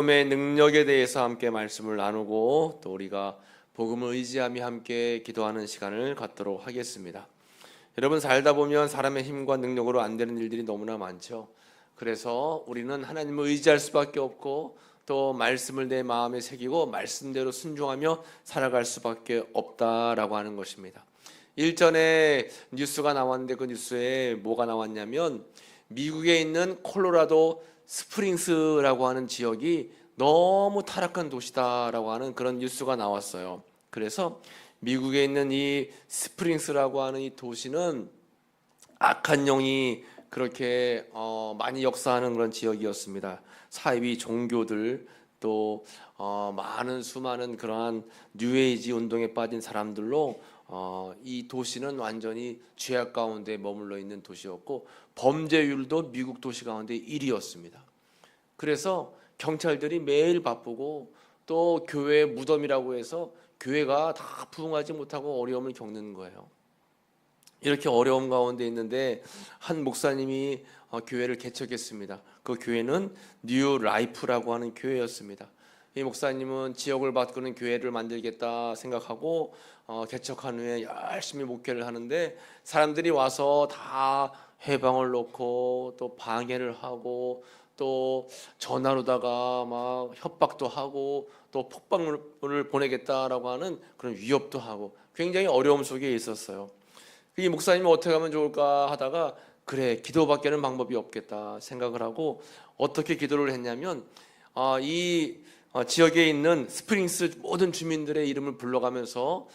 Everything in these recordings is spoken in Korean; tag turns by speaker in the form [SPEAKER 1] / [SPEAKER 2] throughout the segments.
[SPEAKER 1] 복음의 능력에 대해서 함께 말씀을 나누고 또 우리가 복음을 의지하며 함께 기도하는 시간을 갖도록 하겠습니다. 여러분, 살다 보면 사람의 힘과 능력으로 안 되는 일들이 너무나 많죠. 그래서 우리는 하나님을 의지할 수밖에 없고 또 말씀을 내 마음에 새기고 말씀대로 순종하며 살아갈 수밖에 없다라고 하는 것입니다. 일전에 뉴스가 나왔는데 그 뉴스에 뭐가 나왔냐면 미국에 있는 콜로라도 스프링스라고 하는 지역이 너무 타락한 도시다라고 하는 그런 뉴스가 나왔어요. 그래서 미국에 있는 이 스프링스라고 하는 이 도시는 악한 영이 그렇게 많이 역사하는 그런 지역이었습니다. 사이비 종교들 또 많은 수많은 그러한 뉴에이지 운동에 빠진 사람들로 이 도시는 완전히 죄악 가운데 머물러 있는 도시였고 범죄율도 미국 도시 가운데 1위였습니다. 그래서 경찰들이 매일 바쁘고 또 교회 무덤이라고 해서 교회가 다 부흥하지 못하고 어려움을 겪는 거예요. 이렇게 어려움 가운데 있는데 한 목사님이 교회를 개척했습니다. 그 교회는 뉴 라이프라고 하는 교회였습니다. 이 목사님은 지역을 바꾸는 교회를 만들겠다 생각하고 개척한 후에 열심히 목회를 하는데 사람들이 와서 다 해방을 놓고 또 방해를 하고 또 전화로다가 막 협박도 하고 또 폭발물을 보내겠다라고 하는 그런 위협도 하고 굉장히 어려움 속에 있었어요. 이 목사님이 어떻게 하면 좋을까 하다가 그래, 기도밖에는 방법이 없겠다 생각을 하고 어떻게 기도를 했냐면 이 지역에 있는 스프링스 모든 주민들의 이름을 불러가면서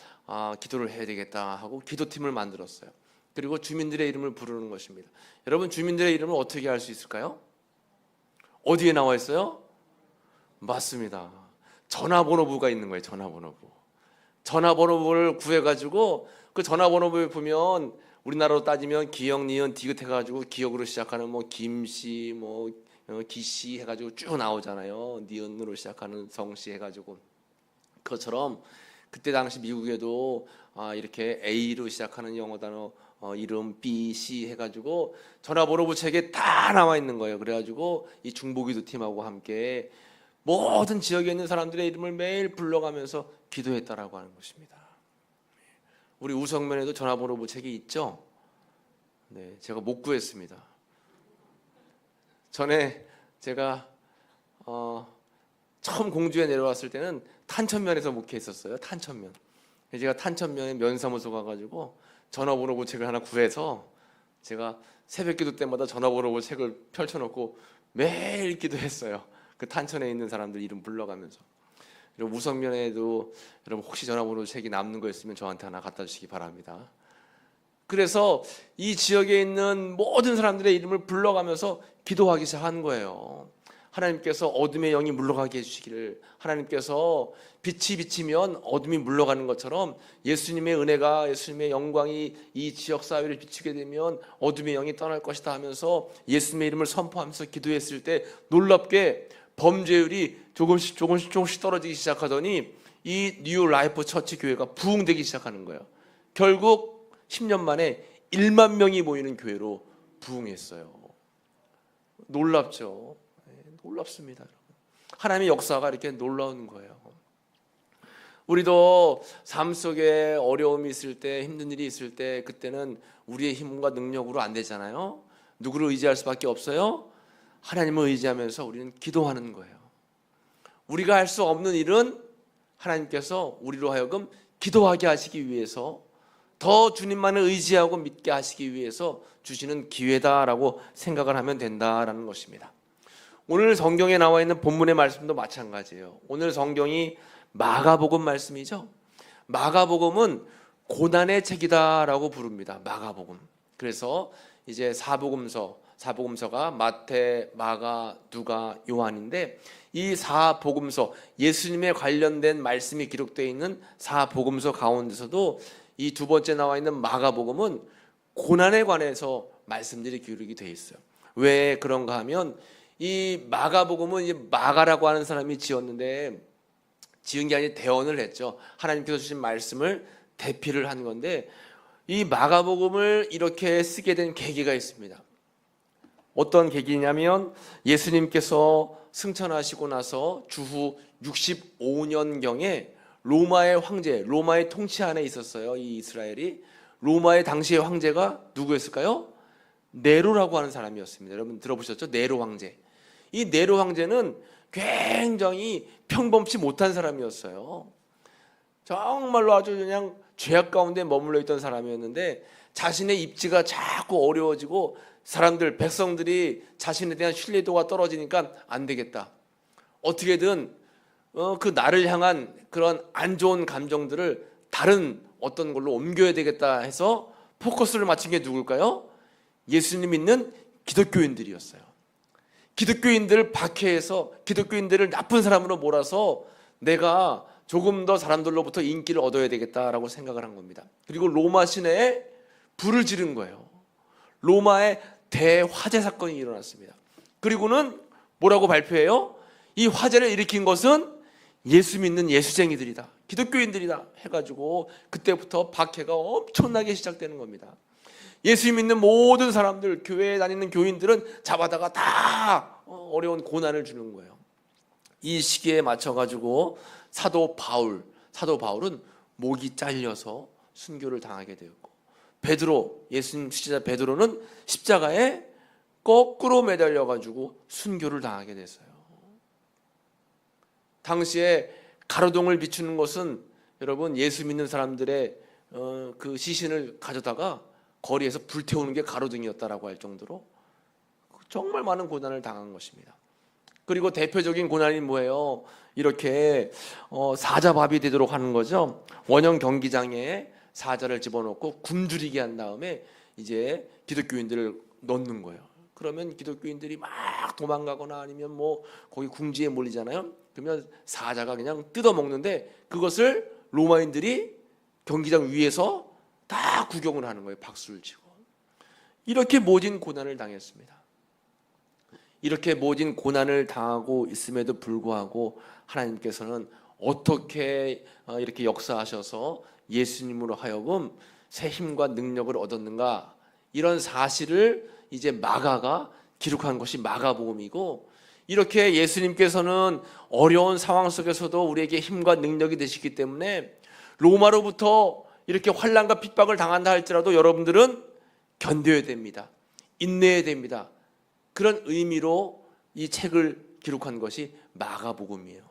[SPEAKER 1] 기도를 해야 되겠다 하고 기도팀을 만들었어요. 그리고 주민들의 이름을 부르는 것입니다. 여러분, 주민들의 이름을 어떻게 알 수 있을까요? 어디에 나와 있어요? 맞습니다. 전화번호부가 있는 거예요. 전화번호부를 구해가지고 그 전화번호부에 보면 우리나라로 따지면 기역, 니은, 디귿 해가지고 기역으로 시작하는 뭐 김씨, 뭐 기씨 해가지고 쭉 나오잖아요. 니은으로 시작하는 성씨 해가지고 그것처럼 그때 당시 미국에도 이렇게 A로 시작하는 영어 단어 이름 B, C 해가지고 전화번호부 책에 다 나와 있는 거예요. 그래가지고 이 중보기도 팀하고 함께 모든 지역에 있는 사람들의 이름을 매일 불러가면서 기도했다라고 하는 것입니다. 우리 우성면에도 전화번호부 책이 있죠. 네, 제가 못 구했습니다. 전에 제가 처음 공주에 내려왔을 때는 탄천면에서 목회했었어요. 탄천면. 제가 탄천면에 면사무소 가가지고 전화번호부 책을 하나 구해서 제가 새벽기도 때마다 전화번호부 책을 펼쳐놓고 매일 기도했어요. 그 탄천에 있는 사람들 이름 불러가면서. 그리고 우성면에도 여러분 혹시 전화번호 책이 남는 거 있으면 저한테 하나 갖다 주시기 바랍니다. 그래서 이 지역에 있는 모든 사람들의 이름을 불러가면서 기도하기 시작한 거예요. 하나님께서 어둠의 영이 물러가게 해주시기를, 하나님께서 빛이 비치면 어둠이 물러가는 것처럼 예수님의 은혜가, 예수님의 영광이 이 지역 사회를 비추게 되면 어둠의 영이 떠날 것이다 하면서 예수님의 이름을 선포하면서 기도했을 때 놀랍게 범죄율이 조금씩 떨어지기 시작하더니 이 뉴 라이프 처치 교회가 부흥되기 시작하는 거예요. 결국 10년 만에 1만 명이 모이는 교회로 부흥했어요. 놀랍죠. 놀랍습니다. 하나님의 역사가 이렇게 놀라운 거예요. 우리도 삶 속에 어려움이 있을 때, 힘든 일이 있을 때 그때는 우리의 힘과 능력으로 안 되잖아요. 누구를 의지할 수밖에 없어요? 하나님을 의지하면서 우리는 기도하는 거예요. 우리가 할 수 없는 일은 하나님께서 우리로 하여금 기도하게 하시기 위해서 더 주님만을 의지하고 믿게 하시기 위해서 주시는 기회다라고 생각을 하면 된다라는 것입니다. 오늘 성경에 나와 있는 본문의 말씀도 마찬가지예요. 오늘 성경이 마가복음 말씀이죠. 마가복음은 고난의 책이다라고 부릅니다. 마가복음. 그래서 이제 사복음서가 마태, 마가, 누가, 요한인데 이 사복음서, 예수님에 관련된 말씀이 기록되어 있는 사복음서 가운데서도 이 두 번째 나와 있는 마가복음은 고난에 관해서 말씀들이 기록이 되어 있어요. 왜 그런가 하면 이 마가복음은 이제 마가라고 하는 사람이 지었는데 지은 게 아니라 대언을 했죠. 하나님께서 주신 말씀을 대피를 한 건데 이 마가복음을 이렇게 쓰게 된 계기가 있습니다. 어떤 계기냐면 예수님께서 승천하시고 나서 주후 65년경에 로마의 황제, 로마의 통치 안에 있었어요. 이 이스라엘이. 로마의 당시의 황제가 누구였을까요? 네로라고 하는 사람이었습니다. 여러분 들어보셨죠? 네로 황제. 이 네로 황제는 굉장히 평범치 못한 사람이었어요. 정말로 아주 그냥 죄악 가운데 머물러 있던 사람이었는데 자신의 입지가 자꾸 어려워지고 사람들, 백성들이 자신에 대한 신뢰도가 떨어지니까 안 되겠다. 어떻게든 그 나를 향한 그런 안 좋은 감정들을 다른 어떤 걸로 옮겨야 되겠다 해서 포커스를 맞춘 게 누굴까요? 예수님 믿는 기독교인들이었어요. 기독교인들을 박해해서 기독교인들을 나쁜 사람으로 몰아서 내가 조금 더 사람들로부터 인기를 얻어야 되겠다라고 생각을 한 겁니다. 그리고 로마 시내에 불을 지른 거예요. 로마의 대화재 사건이 일어났습니다. 그리고는 뭐라고 발표해요? 이 화재를 일으킨 것은 예수 믿는 예수쟁이들이다, 기독교인들이다 해가지고 그때부터 박해가 엄청나게 시작되는 겁니다. 예수 믿는 모든 사람들, 교회에 다니는 교인들은 잡아다가 다 어려운 고난을 주는 거예요. 이 시기에 맞춰가지고 사도 바울은 목이 잘려서 순교를 당하게 되었고, 베드로, 예수님 수제자 베드로는 십자가에 거꾸로 매달려가지고 순교를 당하게 됐어요. 당시에 가로등을 비추는 것은 여러분 예수 믿는 사람들의 그 시신을 가져다가 거리에서 불태우는 게 가로등이었다라고 할 정도로 정말 많은 고난을 당한 것입니다. 그리고 대표적인 고난이 뭐예요? 이렇게 사자밥이 되도록 하는 거죠. 원형 경기장에 사자를 집어넣고 굶주리게 한 다음에 이제 기독교인들을 넣는 거예요. 그러면 기독교인들이 막 도망가거나 아니면 뭐 거기 궁지에 몰리잖아요. 그러면 사자가 그냥 뜯어먹는데 그것을 로마인들이 경기장 위에서 다 구경을 하는 거예요. 박수를 치고. 이렇게 모진 고난을 당했습니다. 이렇게 모진 고난을 당하고 있음에도 불구하고 하나님께서는 어떻게 이렇게 역사하셔서 예수님으로 하여금 새 힘과 능력을 얻었는가, 이런 사실을 이제 마가가 기록한 것이 마가복음이고, 이렇게 예수님께서는 어려운 상황 속에서도 우리에게 힘과 능력이 되시기 때문에 로마로부터 이렇게 환난과 핍박을 당한다 할지라도 여러분들은 견뎌야 됩니다. 인내해야 됩니다. 그런 의미로 이 책을 기록한 것이 마가복음이에요.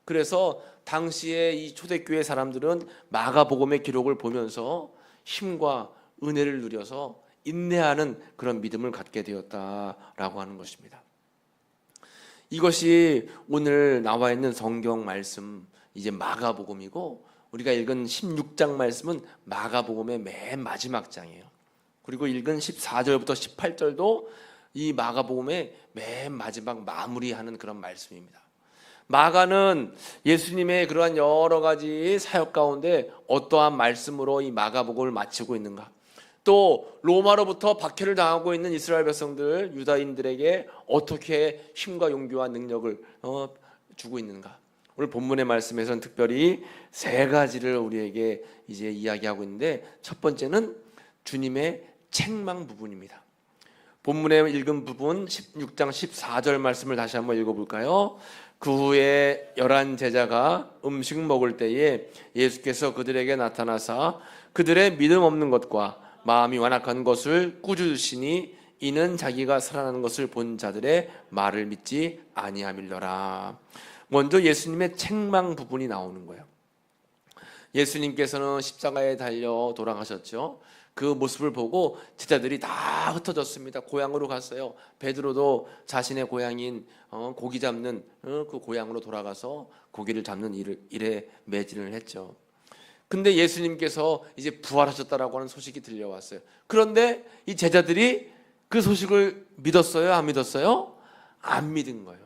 [SPEAKER 1] 그래서 당시에 이 초대교회 사람들은 마가복음의 기록을 보면서 힘과 은혜를 누려서 인내하는 그런 믿음을 갖게 되었다라고 하는 것입니다. 이것이 오늘 나와 있는 성경 말씀, 이제 마가복음이고, 우리가 읽은 16장 말씀은 마가복음의 맨 마지막 장이에요. 그리고 읽은 14절부터 18절도 이 마가복음의 맨 마지막 마무리하는 그런 말씀입니다. 마가는 예수님의 그러한 여러 가지 사역 가운데 어떠한 말씀으로 이 마가복음을 마치고 있는가, 또 로마로부터 박해를 당하고 있는 이스라엘 백성들, 유다인들에게 어떻게 힘과 용기와 능력을 주고 있는가, 오늘 본문의 말씀에서는 특별히 세 가지를 우리에게 이제 이야기하고 있는데, 첫 번째는 주님의 책망 부분입니다. 본문에 읽은 부분 16장 14절 말씀을 다시 한번 읽어볼까요? 그 후에 11 제자가 음식 먹을 때에 예수께서 그들에게 나타나사 그들의 믿음 없는 것과 마음이 완악한 것을 꾸짖으시니 이는 자기가 살아나는 것을 본 자들의 말을 믿지 아니함일러라. 먼저 예수님의 책망 부분이 나오는 거예요. 예수님께서는 십자가에 달려 돌아가셨죠. 그 모습을 보고 제자들이 다 흩어졌습니다. 고향으로 갔어요. 베드로도 자신의 고향인 고기 잡는 그 고향으로 돌아가서 고기를 잡는 일에 매진을 했죠. 근데 예수님께서 이제 부활하셨다라고 하는 소식이 들려왔어요. 그런데 이 제자들이 그 소식을 믿었어요? 안 믿었어요? 안 믿은 거예요.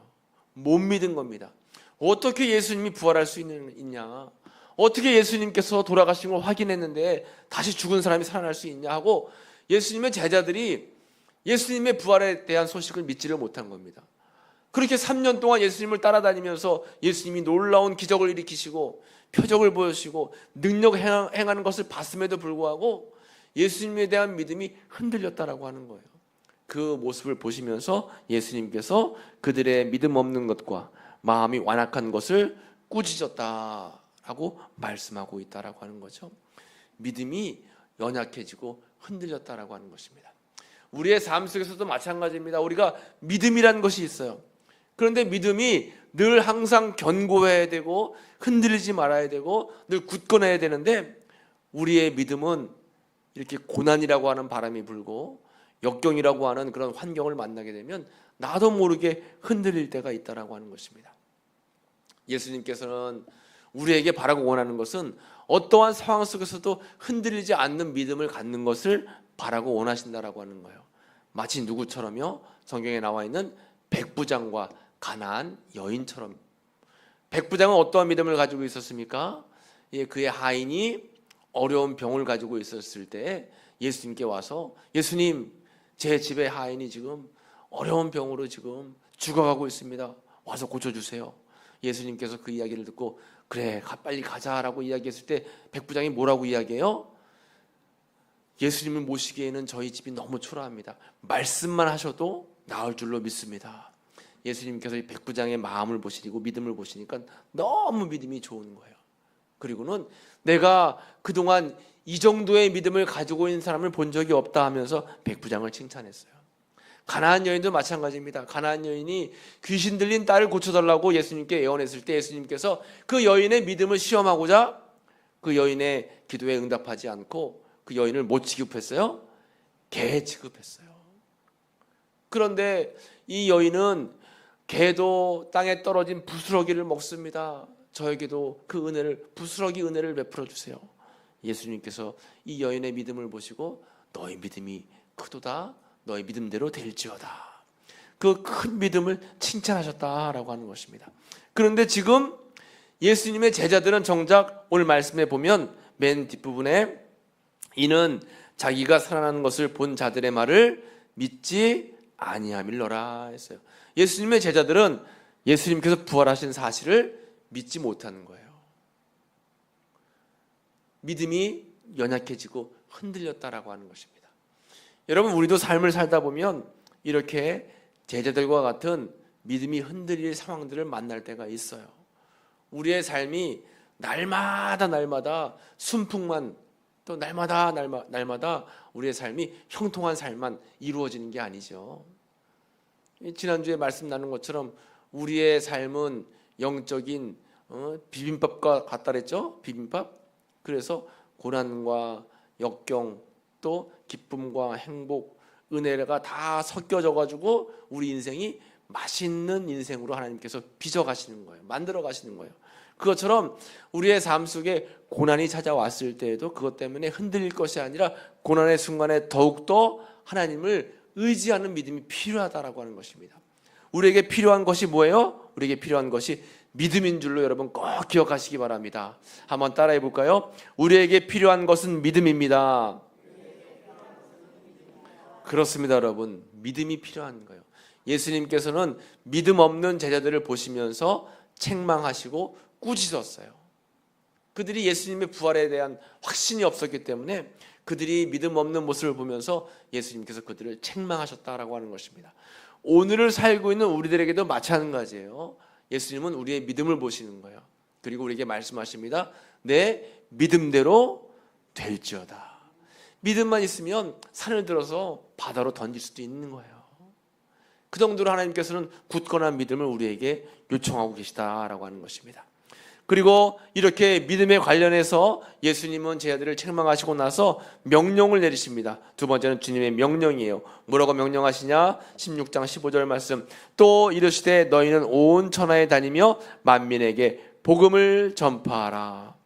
[SPEAKER 1] 못 믿은 겁니다. 어떻게 예수님이 부활할 수 있냐, 어떻게 예수님께서 돌아가신 걸 확인했는데 다시 죽은 사람이 살아날 수 있냐 하고 예수님의 제자들이 예수님의 부활에 대한 소식을 믿지를 못한 겁니다. 그렇게 3년 동안 예수님을 따라다니면서 예수님이 놀라운 기적을 일으키시고 표적을 보여주시고 능력 행하는 것을 봤음에도 불구하고 예수님에 대한 믿음이 흔들렸다라고 하는 거예요. 그 모습을 보시면서 예수님께서 그들의 믿음 없는 것과 마음이 완악한 것을 꾸짖었다라고 말씀하고 있다라고 하는 거죠. 믿음이 연약해지고 흔들렸다라고 하는 것입니다. 우리의 삶 속에서도 마찬가지입니다. 우리가 믿음이라는 것이 있어요. 그런데 믿음이 늘 항상 견고해야 되고 흔들리지 말아야 되고 늘 굳건해야 되는데, 우리의 믿음은 이렇게 고난이라고 하는 바람이 불고 역경이라고 하는 그런 환경을 만나게 되면 나도 모르게 흔들릴 때가 있다라고 하는 것입니다. 예수님께서는 우리에게 바라고 원하는 것은 어떠한 상황 속에서도 흔들리지 않는 믿음을 갖는 것을 바라고 원하신다라고 하는 거예요. 마치 누구처럼요? 성경에 나와 있는 백부장과 가나안 여인처럼. 백부장은 어떠한 믿음을 가지고 있었습니까? 그의 하인이 어려운 병을 가지고 있었을 때 예수님께 와서, 예수님, 제 집에 하인이 지금 어려운 병으로 지금 죽어가고 있습니다. 와서 고쳐주세요. 예수님께서 그 이야기를 듣고 그래 빨리 가자라고 이야기했을 때 백부장이 뭐라고 이야기해요? 예수님을 모시기에는 저희 집이 너무 초라합니다. 말씀만 하셔도 나을 줄로 믿습니다. 예수님께서 이 백부장의 마음을 보시고 믿음을 보시니까 너무 믿음이 좋은 거예요. 그리고는 내가 그동안 이 정도의 믿음을 가지고 있는 사람을 본 적이 없다 하면서 백부장을 칭찬했어요. 가나안 여인도 마찬가지입니다. 가나안 여인이 귀신 들린 딸을 고쳐달라고 예수님께 애원했을 때 예수님께서 그 여인의 믿음을 시험하고자 그 여인의 기도에 응답하지 않고 그 여인을 못 취급했어요? 개 취급했어요. 그런데 이 여인은 개도 땅에 떨어진 부스러기를 먹습니다. 저에게도 그 은혜를, 부스러기 은혜를 베풀어 주세요. 예수님께서 이 여인의 믿음을 보시고 너희 믿음이 크도다, 너희 믿음대로 될지어다, 그 큰 믿음을 칭찬하셨다라고 하는 것입니다. 그런데 지금 예수님의 제자들은 정작 오늘 말씀에 보면 맨 뒷부분에 이는 자기가 살아나는 것을 본 자들의 말을 믿지 아니함일러라 했어요. 예수님의 제자들은 예수님께서 부활하신 사실을 믿지 못하는 거예요. 믿음이 연약해지고 흔들렸다라고 하는 것입니다. 여러분, 우리도 삶을 살다 보면 이렇게 제자들과 같은 믿음이 흔들릴 상황들을 만날 때가 있어요. 우리의 삶이 날마다 순풍만, 또 날마다 우리의 삶이 형통한 삶만 이루어지는 게 아니죠. 지난주에 말씀 나눈 것처럼 우리의 삶은 영적인 비빔밥과 같다 그랬죠? 비빔밥. 그래서 고난과 역경, 또 기쁨과 행복, 은혜가 다 섞여져 가지고 우리 인생이 맛있는 인생으로 하나님께서 빚어 가시는 거예요. 만들어 가시는 거예요. 그것처럼 우리의 삶 속에 고난이 찾아왔을 때에도 그것 때문에 흔들릴 것이 아니라 고난의 순간에 더욱더 하나님을 의지하는 믿음이 필요하다라고 하는 것입니다. 우리에게 필요한 것이 뭐예요? 우리에게 필요한 것이 믿음인 줄로 여러분 꼭 기억하시기 바랍니다. 한번 따라해 볼까요? 우리에게 필요한 것은 믿음입니다. 그렇습니다, 여러분. 믿음이 필요한 거예요. 예수님께서는 믿음 없는 제자들을 보시면서 책망하시고 꾸짖었어요. 그들이 예수님의 부활에 대한 확신이 없었기 때문에 그들이 믿음 없는 모습을 보면서 예수님께서 그들을 책망하셨다라고 하는 것입니다. 오늘을 살고 있는 우리들에게도 마찬가지예요. 예수님은 우리의 믿음을 보시는 거예요. 그리고 우리에게 말씀하십니다. 내 믿음대로 될지어다. 믿음만 있으면 산을 들어서 바다로 던질 수도 있는 거예요. 그 정도로 하나님께서는 굳건한 믿음을 우리에게 요청하고 계시다라고 하는 것입니다. 그리고 이렇게 믿음에 관련해서 예수님은 제자들을 책망하시고 나서 명령을 내리십니다. 두 번째는 주님의 명령이에요. 뭐라고 명령하시냐? 16장 15절 말씀. 또 이르시되 너희는 온 천하에 다니며 만민에게 복음을 전파하라.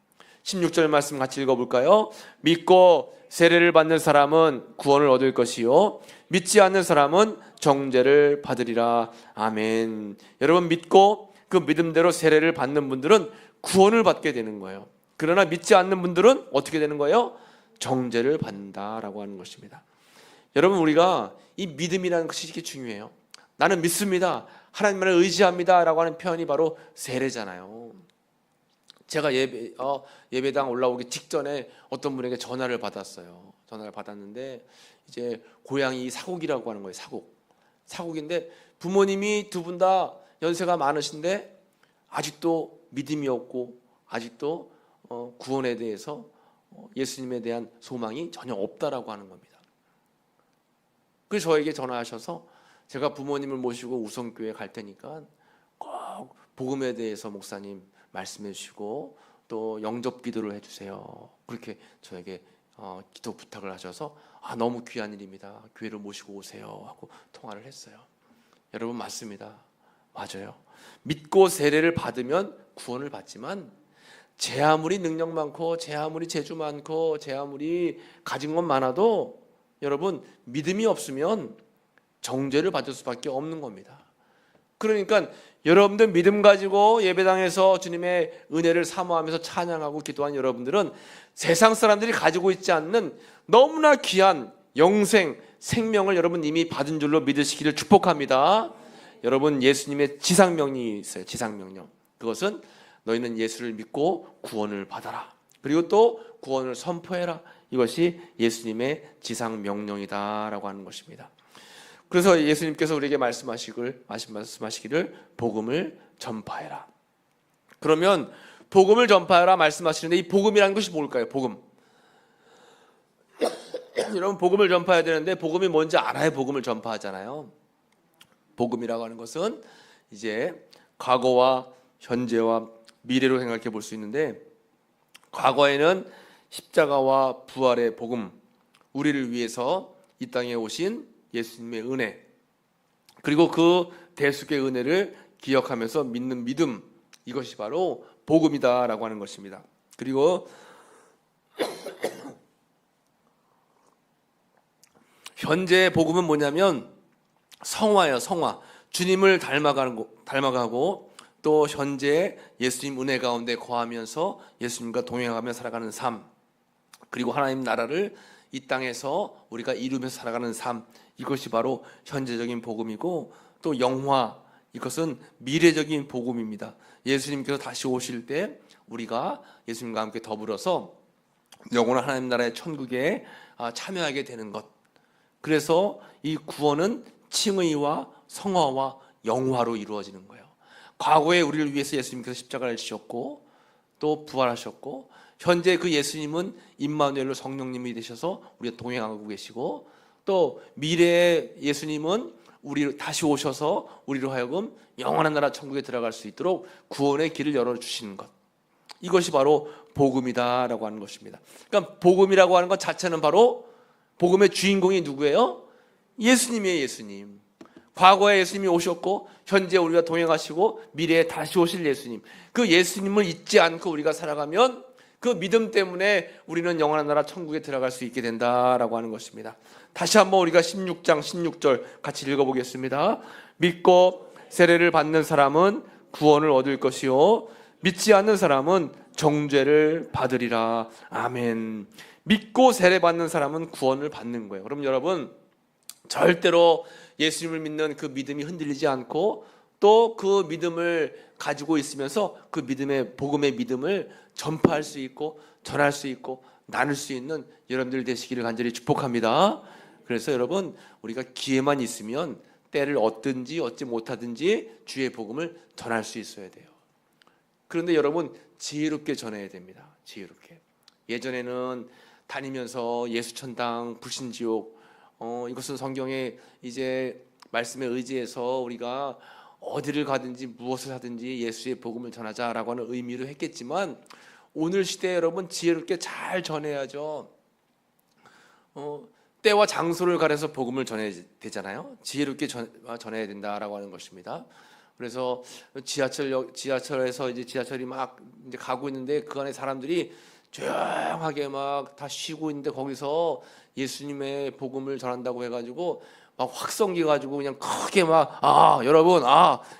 [SPEAKER 1] 16절 말씀 같이 읽어볼까요? 믿고 세례를 받는 사람은 구원을 얻을 것이요 믿지 않는 사람은 정죄를 받으리라. 아멘. 여러분, 믿고 그 믿음대로 세례를 받는 분들은 구원을 받게 되는 거예요. 그러나 믿지 않는 분들은 어떻게 되는 거예요? 정죄를 받는다라고 하는 것입니다. 여러분, 우리가 이 믿음이라는 것이 이렇게 중요해요. 나는 믿습니다, 하나님만을 의지합니다 라고 하는 표현이 바로 세례잖아요. 제가 예배당 올라오기 직전에 어떤 분에게 전화를 받았어요. 전화를 받았는데 이제 고향이 사국이라고 하는 거예요. 사국인데 부모님이 두 분 다 연세가 많으신데 아직도 믿음이 없고 아직도 구원에 대해서 예수님에 대한 소망이 전혀 없다라고 하는 겁니다. 그래서 저에게 전화하셔서 제가 부모님을 모시고 우성교회 갈 테니까 꼭 복음에 대해서 목사님 말씀해 주시고 또 영접 기도를 해주세요. 그렇게 저에게 기도 부탁을 하셔서 너무 귀한 일입니다. 교회를 모시고 오세요 하고 통화를 했어요. 여러분 맞습니다. 맞아요. 믿고 세례를 받으면 구원을 받지만 제 아무리 능력 많고 제 아무리 재주 많고 제 아무리 가진 것 많아도 여러분 믿음이 없으면 정죄를 받을 수밖에 없는 겁니다. 그러니까 여러분들 믿음 가지고 예배당에서 주님의 은혜를 사모하면서 찬양하고 기도한 여러분들은 세상 사람들이 가지고 있지 않는 너무나 귀한 영생, 생명을 여러분 이미 받은 줄로 믿으시기를 축복합니다. 여러분 예수님의 지상명령이 있어요. 지상명령. 그것은 너희는 예수를 믿고 구원을 받아라. 그리고 또 구원을 선포해라. 이것이 예수님의 지상명령이다라고 하는 것입니다. 그래서 예수님께서 우리에게 말씀하시기를 복음을 전파해라. 그러면 복음을 전파해라 말씀하시는데 이 복음이라는 것이 뭘까요? 복음. 여러분 복음을 전파해야 되는데 복음이 뭔지 알아야 복음을 전파하잖아요. 복음이라고 하는 것은 이제 과거와 현재와 미래로 생각해 볼 수 있는데 과거에는 십자가와 부활의 복음, 우리를 위해서 이 땅에 오신 예수님의 은혜, 그리고 그 대속의 은혜를 기억하면서 믿는 믿음, 이것이 바로 복음이다라고 하는 것입니다. 그리고 현재의 복음은 뭐냐면 성화예요. 성화. 주님을 닮아가고 또 현재 예수님 은혜 가운데 거하면서 예수님과 동행하며 살아가는 삶, 그리고 하나님 나라를 이 땅에서 우리가 이루면서 살아가는 삶, 이것이 바로 현재적인 복음이고 또 영화, 이것은 미래적인 복음입니다. 예수님께서 다시 오실 때 우리가 예수님과 함께 더불어서 영원한 하나님 나라의 천국에 참여하게 되는 것. 그래서 이 구원은 칭의와 성화와 영화로 이루어지는 거예요. 과거에 우리를 위해서 예수님께서 십자가를 지셨고 또 부활하셨고 현재 그 예수님은 임마누엘로 성령님이 되셔서 우리가 동행하고 계시고 또 미래의 예수님은 우리 다시 오셔서 우리로 하여금 영원한 나라 천국에 들어갈 수 있도록 구원의 길을 열어주시는 것, 이것이 바로 복음이다라고 하는 것입니다. 그러니까 복음이라고 하는 것 자체는 바로 복음의 주인공이 누구예요? 예수님이에요. 예수님. 과거에 예수님이 오셨고 현재 우리가 동행하시고 미래에 다시 오실 예수님, 그 예수님을 잊지 않고 우리가 살아가면 그 믿음 때문에 우리는 영원한 나라 천국에 들어갈 수 있게 된다라고 하는 것입니다. 다시 한번 우리가 16장 16절 같이 읽어보겠습니다. 믿고 세례를 받는 사람은 구원을 얻을 것이요 믿지 않는 사람은 정죄를 받으리라. 아멘. 믿고 세례 받는 사람은 구원을 받는 거예요. 그럼 여러분 절대로 예수님을 믿는 그 믿음이 흔들리지 않고 또 그 믿음을 가지고 있으면서 그 믿음의 복음의 믿음을 전파할 수 있고 전할 수 있고 나눌 수 있는 여러분들 되시기를 간절히 축복합니다. 그래서 여러분 우리가 기회만 있으면 때를 얻든지 얻지 못하든지 주의 복음을 전할 수 있어야 돼요. 그런데 여러분 지혜롭게 전해야 됩니다. 지혜롭게. 예전에는 다니면서 예수천당 불신지옥, 이것은 성경에 이제 말씀에 의지해서 우리가 어디를 가든지 무엇을 하든지 예수의 복음을 전하자라고 하는 의미로 했겠지만 오늘 시대에 여러분 지혜롭게 잘 전해야죠. 때와 장소를 가려서 복음을 전해야 되잖아요. 지혜롭게 전해야 된다라고 하는 것입니다. 그래서 지하철에서 이제 지하철이 막 이제 가고 있는데 그 안에 사람들이 조용하게 막 다 쉬고 있는데 거기서 예수님의 복음을 전한다고 해가지고 막 확성기 가지고 그냥 크게 막 여러분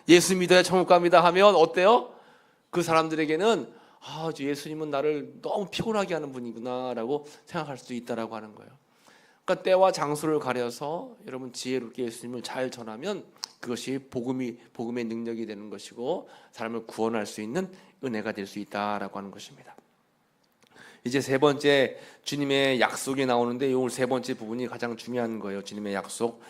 [SPEAKER 1] 예수 믿어야 천국 갑니다 하면 어때요? 그 사람들에게는 예수님은 나를 너무 피곤하게 하는 분이구나라고 생각할 수도 있다라고 하는 거예요. 그러니까 때와 장소를 가려서 여러분 지혜롭게 예수님을 잘 전하면 그것이 복음의 능력이 되는 것이고 사람을 구원할 수 있는 은혜가 될 수 있다라고 하는 것입니다. 이제 세 번째 주님의 약속이 나오는데 이 세 번째 부분이 가장 중요한 거예요. 주님의 약속.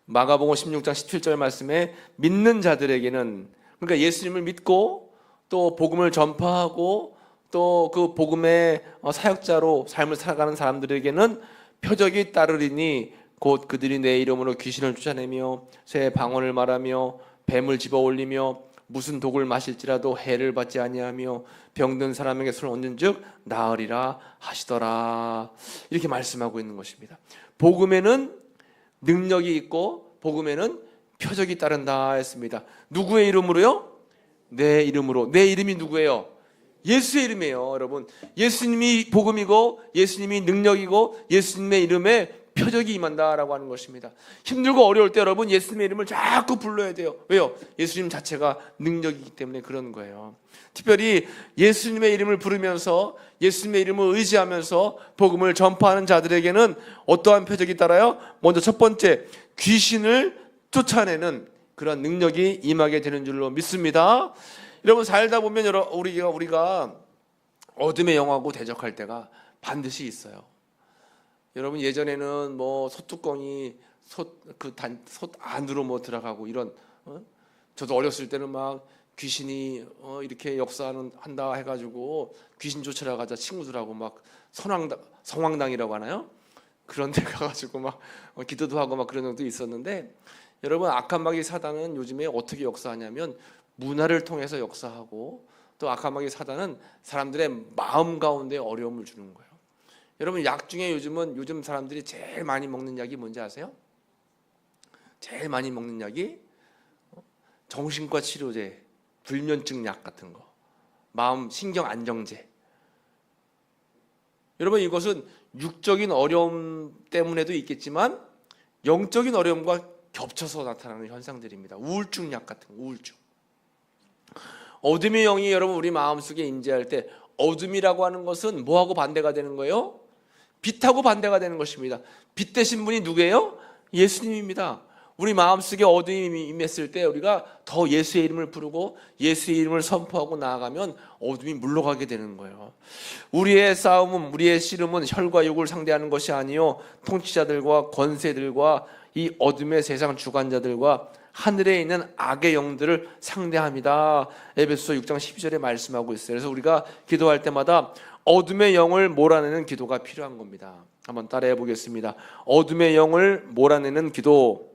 [SPEAKER 1] 마가복음 16장 17절 말씀에 믿는 자들에게는, 그러니까 예수님을 믿고 또 복음을 전파하고 또 그 복음의 사역자로 삶을 살아가는 사람들에게는 표적이 따르리니 곧 그들이 내 이름으로 귀신을 쫓아내며 새 방언을 말하며 뱀을 집어올리며 무슨 독을 마실지라도 해를 받지 아니하며 병든 사람에게 손을 얹은즉 나으리라 하시더라. 이렇게 말씀하고 있는 것입니다. 복음에는 능력이 있고 복음에는 표적이 따른다 했습니다. 누구의 이름으로요? 내 이름으로. 내 이름이 누구예요? 예수의 이름이에요. 여러분, 예수님이 복음이고 예수님이 능력이고 예수님의 이름에 표적이 임한다라고 하는 것입니다. 힘들고 어려울 때 여러분 예수님의 이름을 자꾸 불러야 돼요. 왜요? 예수님 자체가 능력이기 때문에 그런 거예요. 특별히 예수님의 이름을 부르면서 예수님의 이름을 의지하면서 복음을 전파하는 자들에게는 어떠한 표적이 따라요? 먼저 첫 번째, 귀신을 쫓아내는 그런 능력이 임하게 되는 줄로 믿습니다. 여러분, 살다 보면 우리가 어둠의 영하고 대적할 때가 반드시 있어요. 여러분, 예전에는 뭐 소뚜껑이 솥 안으로 뭐 들어가고 이런, 저도 어렸을 때는 막 귀신이 이렇게 역사한다 해가지고 귀신 쫓으러 가자 친구들하고 막 성황당이라고 하나요? 그런 데 가가지고 막 기도도 하고 막 그런 적도 있었는데, 여러분, 악한 마귀 사단은 요즘에 어떻게 역사하냐면 문화를 통해서 역사하고, 또 악한 마귀 사단은 사람들의 마음 가운데 어려움을 주는 거예요. 여러분, 약 중에 요즘 사람들이 제일 많이 먹는 약이 뭔지 아세요? 제일 많이 먹는 약이 정신과 치료제, 불면증 약 같은 거, 마음 신경 안정제. 여러분, 이것은 육적인 어려움 때문에도 있겠지만 영적인 어려움과 겹쳐서 나타나는 현상들입니다. 우울증 약 같은 거, 우울증. 어둠의 영이 여러분 우리 마음속에 임재할 때, 어둠이라고 하는 것은 뭐하고 반대가 되는 거예요? 빛하고 반대가 되는 것입니다. 빛 되신 분이 누구예요? 예수님입니다. 우리 마음속에 어둠이 임했을 때 우리가 더 예수의 이름을 부르고 예수의 이름을 선포하고 나아가면 어둠이 물러가게 되는 거예요. 우리의 싸움은, 우리의 씨름은 혈과 육을 상대하는 것이 아니요 통치자들과 권세들과 이 어둠의 세상 주관자들과 하늘에 있는 악의 영들을 상대합니다. 에베소서 6장 12절에 말씀하고 있어요. 그래서 우리가 기도할 때마다 어둠의 영을 몰아내는 기도가 필요한 겁니다. 한번 따라해 보겠습니다. 어둠의 영을 몰아내는 기도.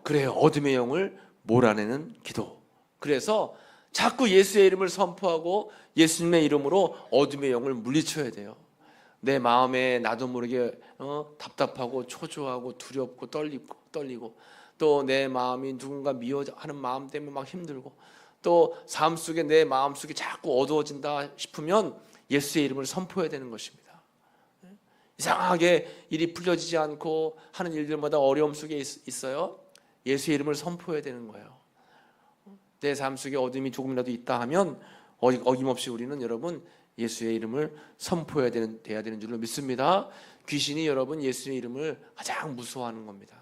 [SPEAKER 1] 그래요, 어둠의 영을 몰아내는 기도. 그래서 자꾸 예수의 이름을 선포하고 예수님의 이름으로 어둠의 영을 물리쳐야 돼요. 내 마음에 나도 모르게 답답하고 초조하고 두렵고 떨리고 또 내 마음이 누군가 미워하는 마음 때문에 막 힘들고 또 삶 속에 내 마음 속이 자꾸 어두워진다 싶으면 예수의 이름을 선포해야 되는 것입니다. 이상하게 일이 풀려지지 않고 하는 일들마다 어려움 속에 있어요. 예수의 이름을 선포해야 되는 거예요. 내 삶 속에 어둠이 조금이라도 있다 하면 어김없이 우리는 여러분 예수의 이름을 선포해야 되는 줄로 믿습니다. 귀신이 여러분 예수의 이름을 가장 무서워하는 겁니다.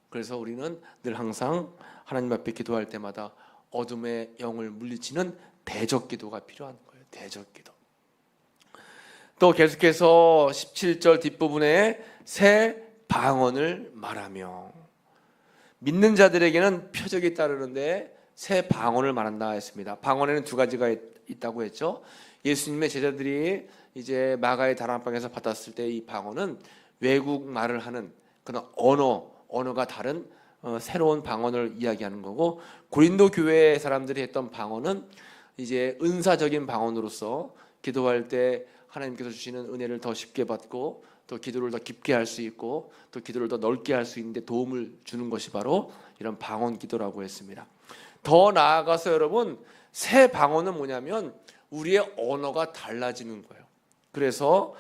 [SPEAKER 1] 그래서 우리는 늘 항상 하나님 앞에 기도할 때마다 어둠의 영을 물리치는 대적 기도가 필요한 거예요. 대적 기도. 또 계속해서 17절 뒷부분에 새 방언을 말하며, 믿는 자들에게는 표적이 따르는데 새 방언을 말한다 했습니다. 방언에는 두 가지가 있다고 했죠. 예수님의 제자들이 이제 마가의 다락방에서 받았을 때 이 방언은 외국 말을 하는 그런 언어가 다른 새로운 방언을 이야기하는 거고, 고린도 교회 사람들이 했던 방언은 이제 은사적인 방언으로서 기도할 때 하나님께서 주시는 은혜를 더 쉽게 받고 또 기도를 더 깊게 할 수 있고 또 기도를 더 넓게 할 수 있는데 도움을 주는 것이 바로 이런 방언 기도라고 했습니다. 더 나아가서 여러분, 새 방언은 뭐냐면 우리의 언어가 달라지는 거예요. 그래서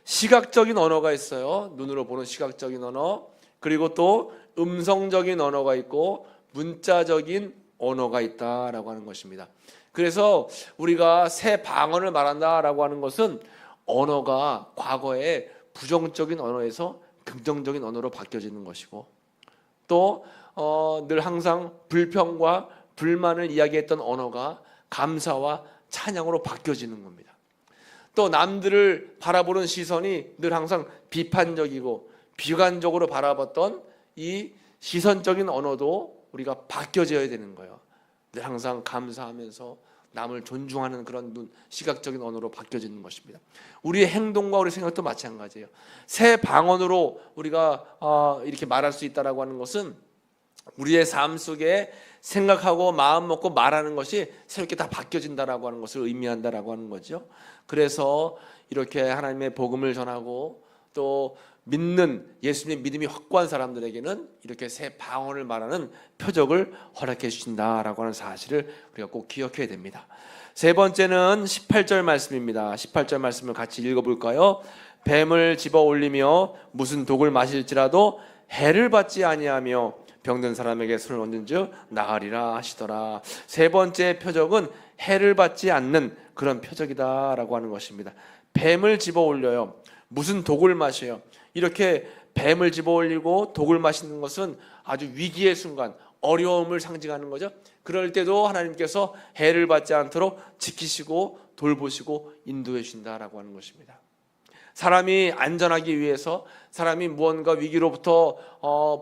[SPEAKER 1] 시각적인 언어가 있어요. 눈으로 보는 시각적인 언어, 그리고 또 음성적인 언어가 있고 문자적인 언어가 있다라고 하는 것입니다. 그래서 우리가 새 방언을 말한다라고 하는 것은 언어가 과거에 부정적인 언어에서 긍정적인 언어로 바뀌어지는 것이고, 또 늘 항상 불평과 불만을 이야기했던 언어가 감사와 찬양으로 바뀌어지는 겁니다. 또 남들을 바라보는 시선이 늘 항상 비판적이고 비관적으로 바라봤던 이 시선적인 언어도 우리가 바뀌어져야 되는 거예요. 늘 항상 감사하면서 남을 존중하는 그런 시각적인 언어로 바뀌어지는 것입니다. 우리의 행동과 우리 생각도 마찬가지예요. 새 방언으로 우리가 이렇게 말할 수 있다라고 하는 것은 우리의 삶 속에 생각하고 마음 먹고 말하는 것이 새롭게 다 바뀌어진다라고 하는 것을 의미한다라고 하는 거죠. 그래서 이렇게 하나님의 복음을 전하고 또 믿는 예수님의 믿음이 확고한 사람들에게는 이렇게 새 방언을 말하는 표적을 허락해 주신다라고 하는 사실을 우리가 꼭 기억해야 됩니다. 세 번째는 18절 말씀입니다. 18절 말씀을 같이 읽어볼까요? 뱀을 집어 올리며 무슨 독을 마실지라도 해를 받지 아니하며 병든 사람에게 손을 얹은즉 나으리라 하시더라. 세 번째 표적은 해를 받지 않는 그런 표적이다라고 하는 것입니다. 뱀을 집어 올려요. 무슨 독을 마셔요. 이렇게 뱀을 집어 올리고 독을 마시는 것은 아주 위기의 순간, 어려움을 상징하는 거죠. 그럴 때도 하나님께서 해를 받지 않도록 지키시고 돌보시고 인도해 주신다라고 하는 것입니다. 사람이 안전하기 위해서, 사람이 무언가 위기로부터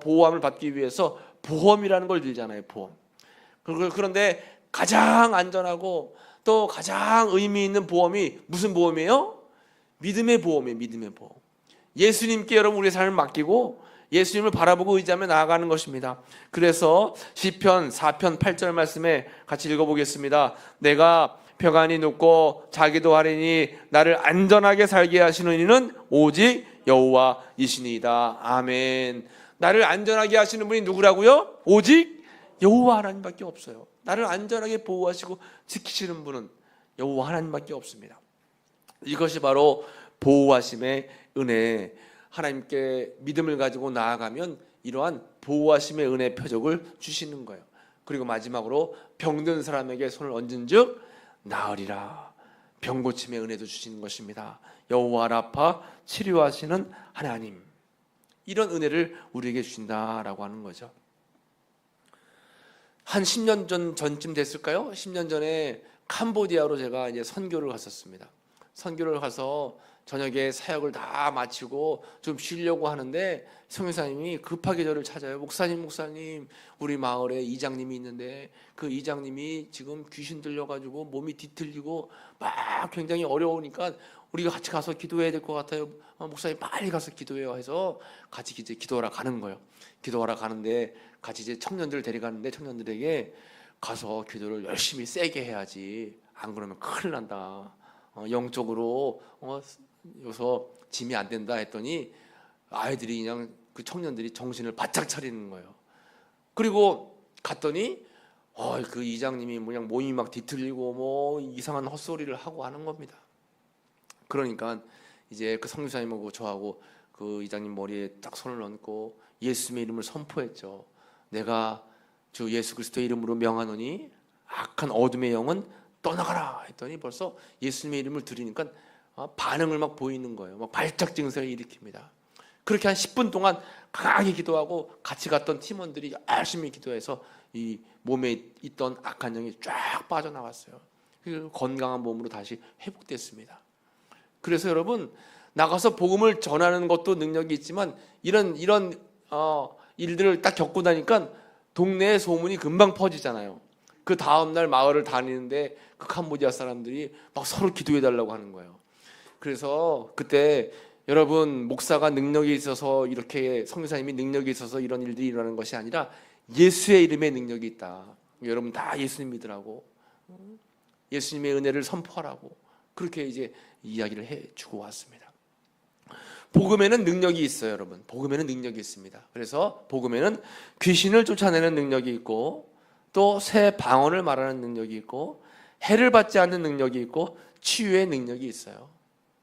[SPEAKER 1] 보호함을 받기 위해서 보험이라는 걸 들잖아요. 보험. 그런데 가장 안전하고 또 가장 의미 있는 보험이 무슨 보험이에요? 믿음의 보험이에요. 믿음의 보험. 예수님께 여러분 우리의 삶을 맡기고 예수님을 바라보고 의지하며 나아가는 것입니다. 그래서 시편 4편 8절 말씀에 같이 읽어보겠습니다. 내가 벽안이 눕고 자기도 하리니 나를 안전하게 살게 하시는 이는 오직 여호와이시니이다. 아멘. 나를 안전하게 하시는 분이 누구라고요? 오직 여호와 하나님밖에 없어요. 나를 안전하게 보호하시고 지키시는 분은 여호와 하나님밖에 없습니다. 이것이 바로 보호하심의 은혜. 하나님께 믿음을 가지고 나아가면 이러한 보호하심의 은혜 표적을 주시는 거예요. 그리고 마지막으로 병든 사람에게 손을 얹은 즉 나으리라. 병고침의 은혜도 주시는 것입니다. 여호와 라파, 치료하시는 하나님. 이런 은혜를 우리에게 주신다라고 하는 거죠. 한 10년 전쯤 됐을까요? 10년 전에 캄보디아로 제가 이제 선교를 갔었습니다. 선교를 가서 저녁에 사역을 다 마치고 좀 쉬려고 하는데 성교사님이 급하게 저를 찾아요. 목사님 우리 마을에 이장님이 있는데 그 이장님이 지금 귀신 들려가지고 몸이 뒤틀리고 막 굉장히 어려우니까 우리가 같이 가서 기도해야 될 것 같아요. 목사님 빨리 가서 기도해요 해서 같이 이제 기도하러 가는 거예요. 기도하러 가는데 같이 이제 청년들을 데려가는데 청년들에게 가서 기도를 열심히 세게 해야지 안 그러면 큰일 난다. 영적으로 여기서 짐이 안 된다 했더니 아이들이 그냥 그 청년들이 정신을 바짝 차리는 거예요. 그리고 갔더니 그 이장님이 그냥 몸이 막 뒤틀리고 뭐 이상한 헛소리를 하고 하는 겁니다. 그러니까 이제 그 성교사님하고 저하고 그 이장님 머리에 딱 손을 얹고 예수님의 이름을 선포했죠. 내가 주 예수 그리스도의 이름으로 명하노니 악한 어둠의 영은 떠나가라 했더니 벌써 예수님의 이름을 들으니까 반응을 막 보이는 거예요. 막 발작 증세를 일으킵니다. 그렇게 한 10분 동안 강하게 기도하고 같이 갔던 팀원들이 열심히 기도해서 이 몸에 있던 악한 영이 쫙 빠져나갔어요. 건강한 몸으로 다시 회복됐습니다. 그래서 여러분 나가서 복음을 전하는 것도 능력이 있지만 이런 일들을 딱 겪고 나니까 동네에 소문이 금방 퍼지잖아요. 그 다음날 마을을 다니는데 그 캄보디아 사람들이 막 서로 기도해달라고 하는 거예요. 그래서 그때 여러분 목사가 능력이 있어서 이렇게 선교사님이 능력이 있어서 이런 일들이 일어나는 것이 아니라 예수의 이름에 능력이 있다. 여러분 다 예수님 믿으라고 예수님의 은혜를 선포하라고 그렇게 이제 이야기를 해주고 왔습니다. 복음에는 능력이 있어요, 여러분. 복음에는 능력이 있습니다. 그래서 복음에는 귀신을 쫓아내는 능력이 있고 또 새 방언을 말하는 능력이 있고 해를 받지 않는 능력이 있고 치유의 능력이 있어요.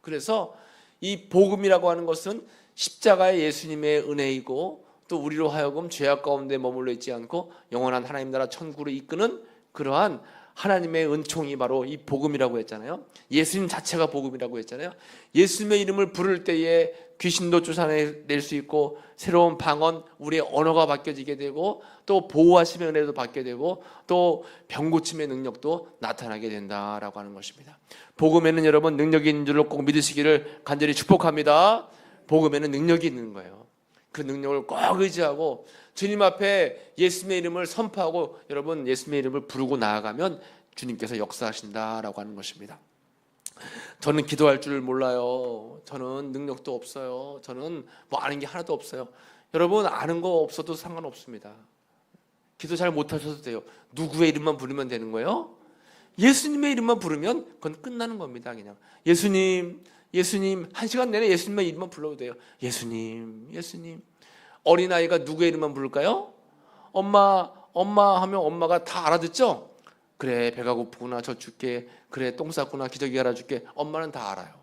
[SPEAKER 1] 그래서 이 복음이라고 하는 것은 십자가의 예수님의 은혜이고 또 우리로 하여금 죄악 가운데 머물러 있지 않고 영원한 하나님 나라 천국으로 이끄는 그러한 하나님의 은총이 바로 이 복음이라고 했잖아요. 예수님 자체가 복음이라고 했잖아요. 예수님의 이름을 부를 때에 귀신도 쫓아낼 수 있고 새로운 방언, 우리의 언어가 바뀌어지게 되고 또 보호하심의 은혜도 받게 되고 또 병고침의 능력도 나타나게 된다라고 하는 것입니다. 복음에는 여러분 능력이 있는 줄로 꼭 믿으시기를 간절히 축복합니다. 복음에는 능력이 있는 거예요. 그 능력을 꼭 의지하고 주님 앞에 예수님의 이름을 선포하고 여러분 예수님의 이름을 부르고 나아가면 주님께서 역사하신다라고 하는 것입니다. 저는 기도할 줄 몰라요. 저는 능력도 없어요. 저는 뭐 아는 게 하나도 없어요. 여러분 아는 거 없어도 상관없습니다. 기도 잘 못하셔도 돼요. 누구의 이름만 부르면 되는 거예요? 예수님의 이름만 부르면 그건 끝나는 겁니다. 그냥 예수님, 예수님, 한 시간 내내 예수님의 이름만 불러도 돼요. 예수님, 예수님. 어린아이가 누구의 이름만 부를까요? 엄마, 엄마 하면 엄마가 다 알아듣죠? 그래, 배가 고프구나, 저 줄게. 그래, 똥 쌌구나, 기저귀 갈아줄게. 엄마는 다 알아요.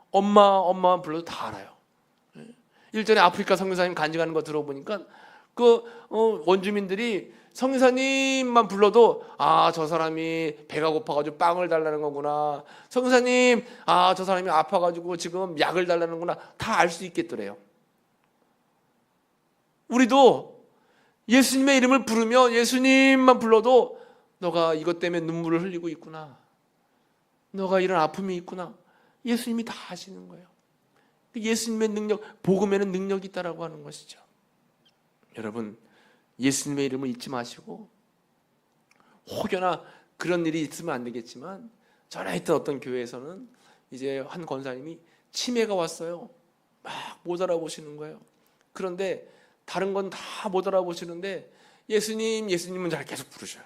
[SPEAKER 1] 엄마만 불러도 다 알아요. 일전에 아프리카 선교사님 간증하는 거 들어보니까 원주민들이 성교사님만 불러도 저 사람이 배가 고파가지고 빵을 달라는 거구나. 성교사님, 저 사람이 아파가지고 지금 약을 달라는 거구나. 다 알 수 있겠더래요. 우리도 예수님의 이름을 부르면 예수님만 불러도 너가 이것 때문에 눈물을 흘리고 있구나. 너가 이런 아픔이 있구나. 예수님이 다 아시는 거예요. 예수님의 능력, 복음에는 능력이 있다라고 하는 것이죠. 여러분, 예수님의 이름을 잊지 마시고 혹여나 그런 일이 있으면 안 되겠지만 전에 있던 어떤 교회에서는 이제 한 권사님이 치매가 왔어요. 막 못 알아보시는 거예요. 그런데 다른 건 다 못 알아보시는데 예수님, 예수님은 잘 계속 부르셔요.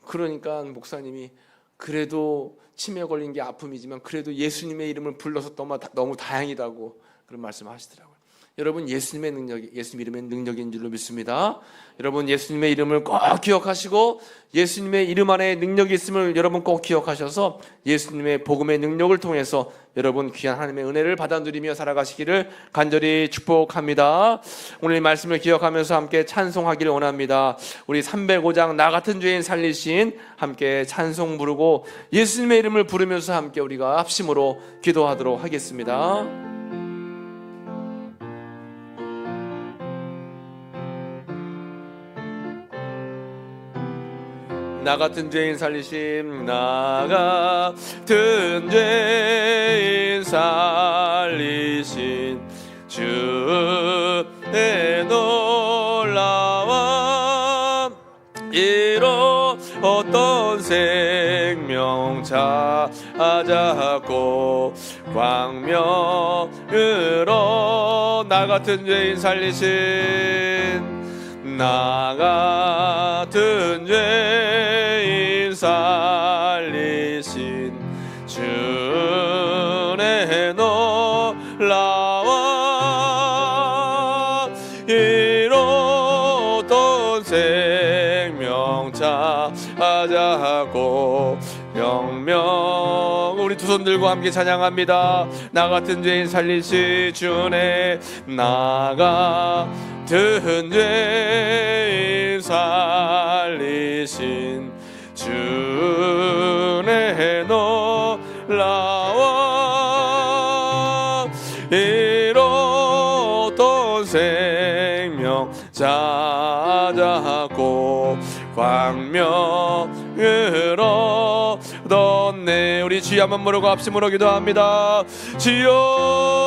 [SPEAKER 1] 그러니까 목사님이 그래도 치매 걸린 게 아픔이지만 그래도 예수님의 이름을 불러서 너무 다행이다고 그런 말씀하시더라고요. 여러분 예수님의 능력이 예수님 이름의 능력인 줄로 믿습니다. 여러분 예수님의 이름을 꼭 기억하시고 예수님의 이름 안에 능력이 있음을 여러분 꼭 기억하셔서 예수님의 복음의 능력을 통해서 여러분 귀한 하나님의 은혜를 받아 누리며 살아가시기를 간절히 축복합니다. 오늘 이 말씀을 기억하면서 함께 찬송하기를 원합니다. 우리 305장 나 같은 죄인 살리신 함께 찬송 부르고 예수님의 이름을 부르면서 함께 우리가 합심으로 기도하도록 하겠습니다. 나 같은 죄인 살리심 나 같은 죄인 살리신 주의 놀라움 이로 어떤 생명 찾았고 광명으로 나 같은 죄인 살리신 나 같은 죄인 살리신 주의 놀라움 이로던 생명 찾았고 영명 우리 두 손 들고 함께 찬양합니다. 나 같은 죄인 살리신 주네 나 같은 죄인 살리신 주의 놀라움 이로던 생명 찾았고 광명으로 얻었네. 우리 주여 한번 부르고 합심으로 기도합니다. 주여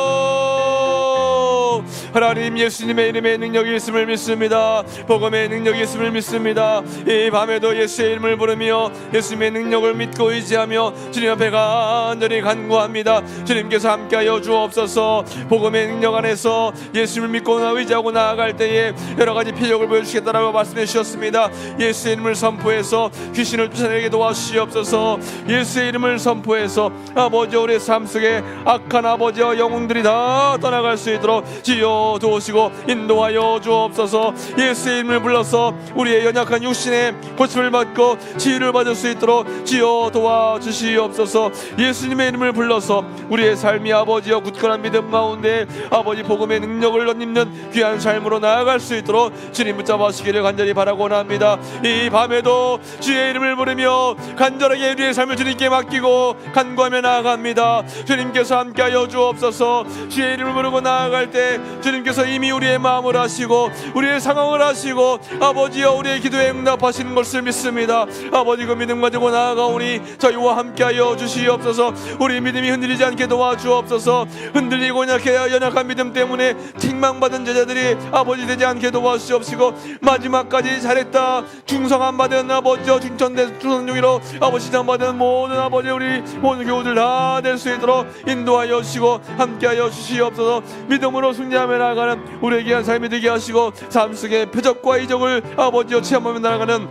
[SPEAKER 1] 하나님 예수님의 이름에 능력이 있음을 믿습니다. 복음의 능력이 있음을 믿습니다. 이 밤에도 예수의 이름을 부르며 예수님의 능력을 믿고 의지하며 주님 앞에 간절히 간구합니다. 주님께서 함께하여 주옵소서. 복음의 능력 안에서 예수님을 믿고 의지하고 나아갈 때에 여러가지 표적을 보여주시겠다라고 말씀해 주셨습니다. 예수의 이름을 선포해서 귀신을 쫓아내게 도와주시옵소서. 예수의 이름을 선포해서 아버지 우리의 삶 속에 악한 아버지와 영웅들이 다 떠나갈 수 있도록 주여 지켜 두시고 인도하여 주옵소서. 예수의 이름을 불러서 우리의 연약한 육신의 고침을 받고 치유를 받을 수 있도록 지어 도와주시옵소서. 예수님의 이름을 불러서 우리의 삶이 아버지여 굳건한 믿음 가운데 아버지 복음의 능력을 덧입는 귀한 삶으로 나아갈 수 있도록 주님 붙잡아 주시기를 간절히 바라고 원합니다. 이 밤에도 주의 이름을 부르며 간절하게 우리의 삶을 주님께 맡기고 간구하며 나아갑니다. 주님께서 함께하여 주옵소서. 주의 이름을 부르고 나아갈 때 주님께서 이미 우리의 마음을 아시고 우리의 상황을 아시고 아버지여 우리의 기도에 응답하시는 것을 믿습니다. 아버지 그 믿음 가지고 나아가오니 저희와 함께하여 주시옵소서. 우리 믿음이 흔들리지 않게 도와주옵소서. 흔들리고 연약한 믿음 때문에 책망받은 제자들이 아버지 되지 않게 도와주시옵시고 마지막까지 잘했다 중성함 받은 아버지여 중천대 주선종이로 아버지 시장받은 모든 아버지 우리 모든 교우들 다 될 수 있도록 인도하여 주시고 함께하여 주시옵소서. 믿음으로 승리하며 나아가는 우리에게 한 삶이 되게 하시고 삶 속의 표적과 이적을 아버지여 체험하며 나아가는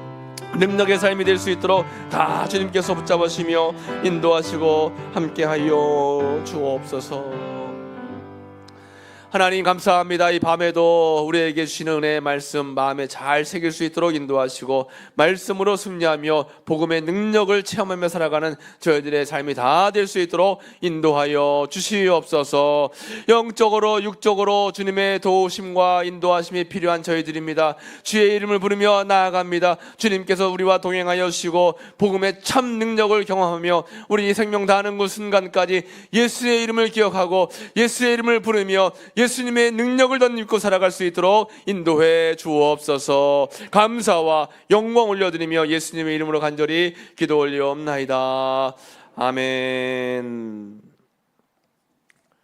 [SPEAKER 1] 능력의 삶이 될 수 있도록 다 주님께서 붙잡으시며 인도하시고 함께하여 주옵소서. 하나님 감사합니다. 이 밤에도 우리에게 주시는 은혜의 말씀 마음에 잘 새길 수 있도록 인도하시고 말씀으로 승리하며 복음의 능력을 체험하며 살아가는 저희들의 삶이 다 될 수 있도록 인도하여 주시옵소서. 영적으로 육적으로 주님의 도우심과 인도하심이 필요한 저희들입니다. 주의 이름을 부르며 나아갑니다. 주님께서 우리와 동행하여 주시고 복음의 참 능력을 경험하며 우리 생명 다하는 그 순간까지 예수의 이름을 기억하고 예수의 이름을 부르며 예수님의 능력을 덧입고 살아갈 수 있도록 인도해 주옵소서. 감사와 영광 올려드리며 예수님의 이름으로 간절히 기도 올리옵나이다. 아멘.